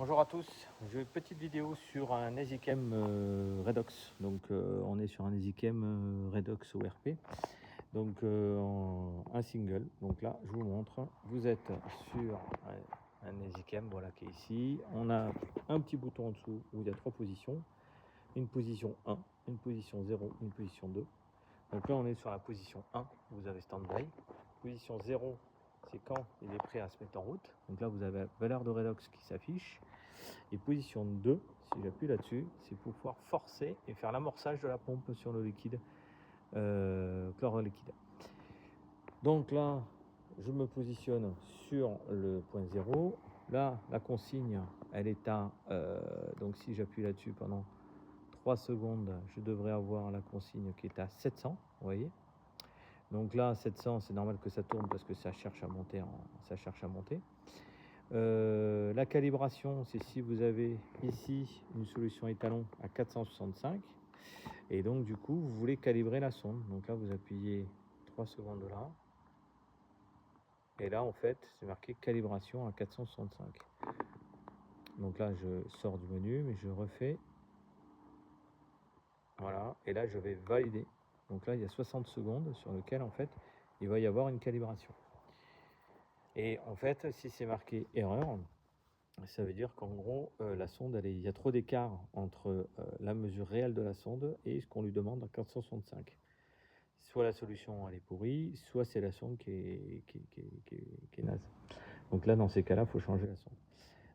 Bonjour à tous, j'ai une petite vidéo sur un EasyCam Redox. Donc on est sur un EasyCam Redox ORP, donc un single. Donc là je vous montre, vous êtes sur un EasyCam, voilà, qui est ici. On a un petit bouton en dessous où il y a 3 positions, une position 1, une position 0, une position 2. Donc là on est sur la position 1, vous avez stand-by. Position 0, c'est quand il est prêt à se mettre en route. Donc là vous avez la valeur de redox qui s'affiche. Et position 2, si j'appuie là-dessus, c'est pour pouvoir forcer et faire l'amorçage de la pompe sur le liquide, chloroliquide. Donc là, je me positionne sur le point 0. Là, la consigne, elle est à... donc si j'appuie là-dessus pendant 3 secondes, je devrais avoir la consigne qui est à 700, vous voyez. Donc là, 700, c'est normal que ça tourne parce que ça cherche à monter. La calibration, c'est si vous avez ici une solution étalon à 465 et donc du coup vous voulez calibrer la sonde. Donc là vous appuyez 3 secondes là et là en fait c'est marqué calibration à 465. Donc là je sors du menu mais je refais, voilà, et là je vais valider. Donc là il y a 60 secondes sur lequel en fait il va y avoir une calibration. Et en fait si c'est marqué erreur, ça veut dire qu'en gros, la sonde, il y a trop d'écart entre la mesure réelle de la sonde et ce qu'on lui demande en 465. Soit la solution elle est pourrie, soit c'est la sonde qui est naze. Donc là, dans ces cas-là, il faut changer la sonde.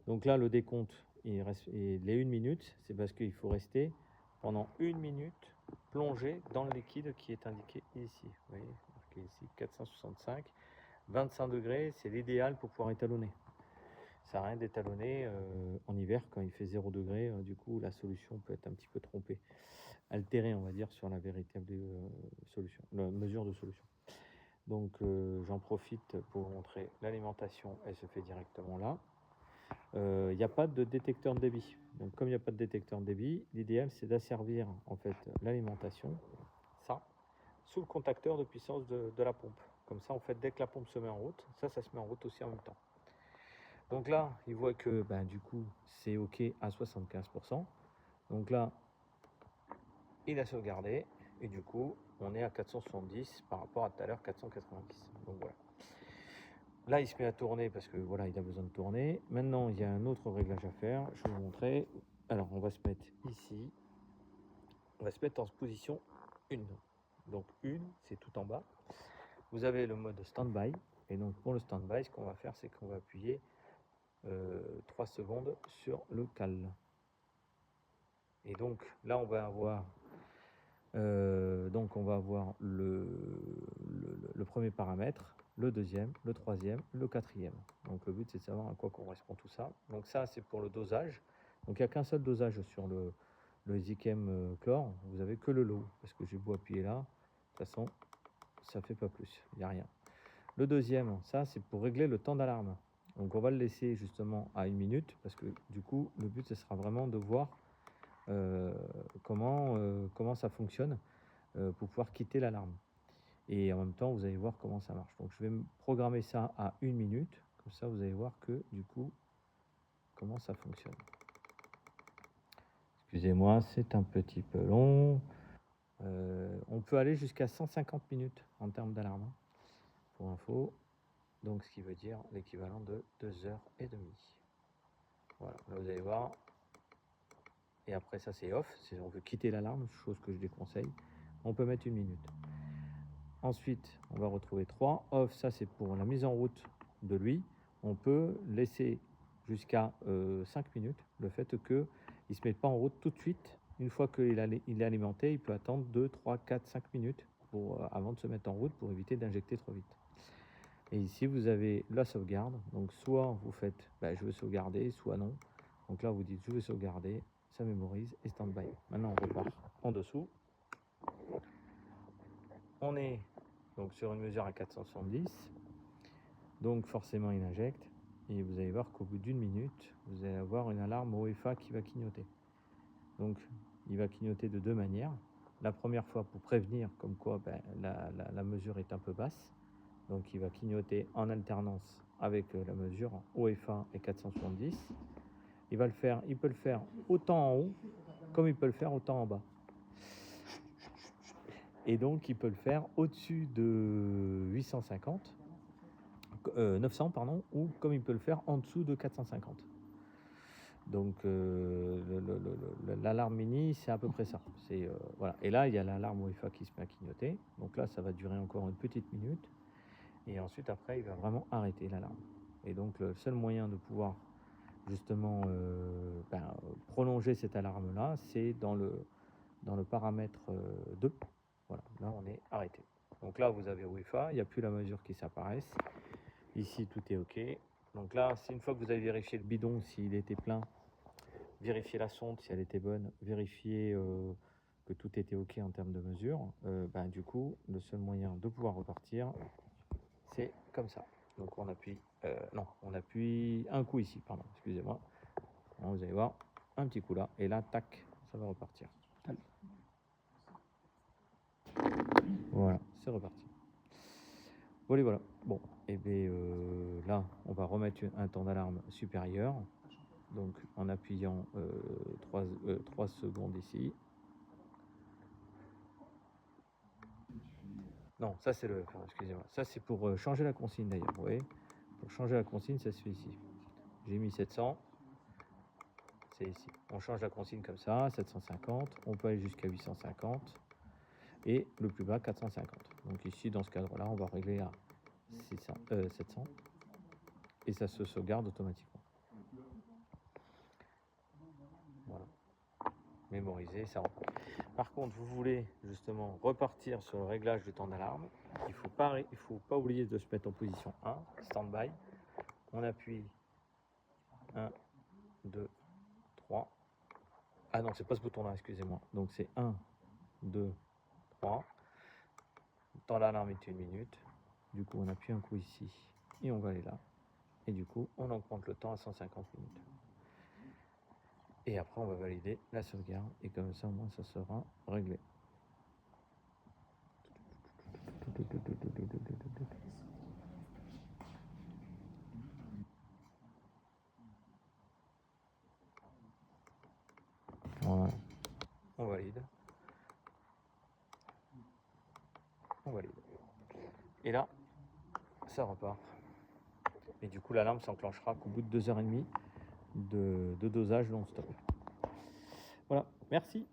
Donc là, le décompte, les 1 minute, c'est parce qu'il faut rester pendant 1 minute plongé dans le liquide qui est indiqué ici. Vous voyez, marqué ici 465. 25 degrés, c'est l'idéal pour pouvoir étalonner. Ça sert à rien d'étalonner en hiver quand il fait 0 degré. Du coup, la solution peut être un petit peu trompée, altérée, on va dire, sur la véritable solution, la mesure de solution. Donc, j'en profite pour vous montrer l'alimentation. Elle se fait directement là. Il n'y a pas de détecteur de débit. Donc, comme il n'y a pas de détecteur de débit, l'idéal, c'est d'asservir en fait l'alimentation, ça, sous le contacteur de puissance de la pompe. Comme ça, en fait, dès que la pompe se met en route, ça se met en route aussi en même temps. Donc là, il voit que du coup, c'est OK à 75%. Donc là, il a sauvegardé. Et du coup, on est à 470 par rapport à tout à l'heure, 490. Donc voilà. Là, il se met à tourner parce que voilà, il a besoin de tourner. Maintenant, il y a un autre réglage à faire. Je vais vous montrer. Alors, on va se mettre ici. On va se mettre en position 1. Donc 1, c'est tout en bas. Vous avez le mode stand-by. Et donc pour le stand-by, ce qu'on va faire, c'est qu'on va appuyer 3 secondes sur le cal. Et donc là, on va avoir le premier paramètre, le deuxième, le troisième, le quatrième. Donc le but, c'est de savoir à quoi correspond tout ça. Donc ça, c'est pour le dosage. Donc il n'y a qu'un seul dosage sur le EasyCam Chlore. Vous avez que le low, parce que j'ai beau appuyer là, de toute façon, ça fait pas plus, il n'y a rien. Le deuxième, ça, c'est pour régler le temps d'alarme. Donc on va le laisser justement à 1 minute, parce que du coup, le but, ce sera vraiment de voir comment ça fonctionne pour pouvoir quitter l'alarme. Et en même temps, vous allez voir comment ça marche. Donc je vais programmer ça à 1 minute, comme ça vous allez voir que du coup, comment ça fonctionne. Excusez-moi, c'est un petit peu long. On peut aller jusqu'à 150 minutes en termes d'alarme, pour info. Donc ce qui veut dire l'équivalent de 2h30. Voilà, là vous allez voir. Et après ça c'est off, si on veut quitter l'alarme, chose que je déconseille, on peut mettre 1 minute. Ensuite, on va retrouver 3. Off, ça c'est pour la mise en route de lui. On peut laisser jusqu'à 5 minutes. Le fait qu'il ne se mette pas en route tout de suite. Une fois qu'il est alimenté, il peut attendre 2, 3, 4, 5 minutes avant de se mettre en route pour éviter d'injecter trop vite. Et ici, vous avez la sauvegarde. Donc soit vous faites je veux sauvegarder, soit non. Donc là, vous dites je veux sauvegarder, ça mémorise et stand-by. Maintenant, on repart en dessous. On est donc sur une mesure à 470. Donc forcément, il injecte. Et vous allez voir qu'au bout d'1 minute, vous allez avoir une alarme OFA qui va clignoter. Donc, il va clignoter de 2 manières. La première fois pour prévenir comme quoi la mesure est un peu basse. Donc, il va clignoter en alternance avec la mesure OFA et 470. il peut le faire autant en haut comme il peut le faire autant en bas. Et donc il peut le faire au-dessus de 900 pardon, ou comme il peut le faire en dessous de 450. Donc l'alarme mini, c'est à peu près ça. Voilà. Et là, il y a l'alarme UEFA qui se met à clignoter. Donc là, ça va durer encore une petite minute. Et ensuite, après, il va vraiment arrêter l'alarme. Et donc le seul moyen de pouvoir justement prolonger cette alarme-là, c'est dans le paramètre 2. Voilà, là, on est arrêté. Donc là, vous avez UEFA, il n'y a plus la mesure qui s'apparaisse. Ici, tout est OK. Donc là, c'est une fois que vous avez vérifié le bidon, s'il était plein, vérifier la sonde si elle était bonne, vérifier que tout était OK en termes de mesure, du coup, le seul moyen de pouvoir repartir, c'est comme ça. Donc on appuie, on appuie un coup ici, pardon, excusez-moi. Vous allez voir, un petit coup là, et là, tac, ça va repartir. Voilà, c'est reparti. Voilà. Bon, et bien là, on va remettre un temps d'alarme supérieur. Donc en appuyant 3 secondes ici. Non, ça c'est excusez-moi. Ça c'est pour changer la consigne d'ailleurs. Vous voyez, pour changer la consigne, ça se fait ici. J'ai mis 700. C'est ici. On change la consigne comme ça, 750. On peut aller jusqu'à 850. Et le plus bas, 450. Donc ici, dans ce cadre-là, on va régler à 700. Et ça se sauvegarde automatiquement. Voilà. Mémoriser, ça repart. Par contre, vous voulez justement repartir sur le réglage du temps d'alarme. Il faut pas oublier de se mettre en position 1, stand-by. On appuie 1, 2, 3. Ah non, c'est pas ce bouton-là, excusez-moi. Donc c'est 1, 2, 3. Le temps d'alarme est 1 minute. Du coup, on appuie un coup ici et on va aller là. Et du coup, on augmente le temps à 150 minutes. Et après, on va valider la sauvegarde. Et comme ça, au moins, ça sera réglé. Voilà. On valide. On valide. Et là, ça repart. Et du coup, l'alarme s'enclenchera qu'au bout de 2h30 de dosage non-stop. Voilà, merci.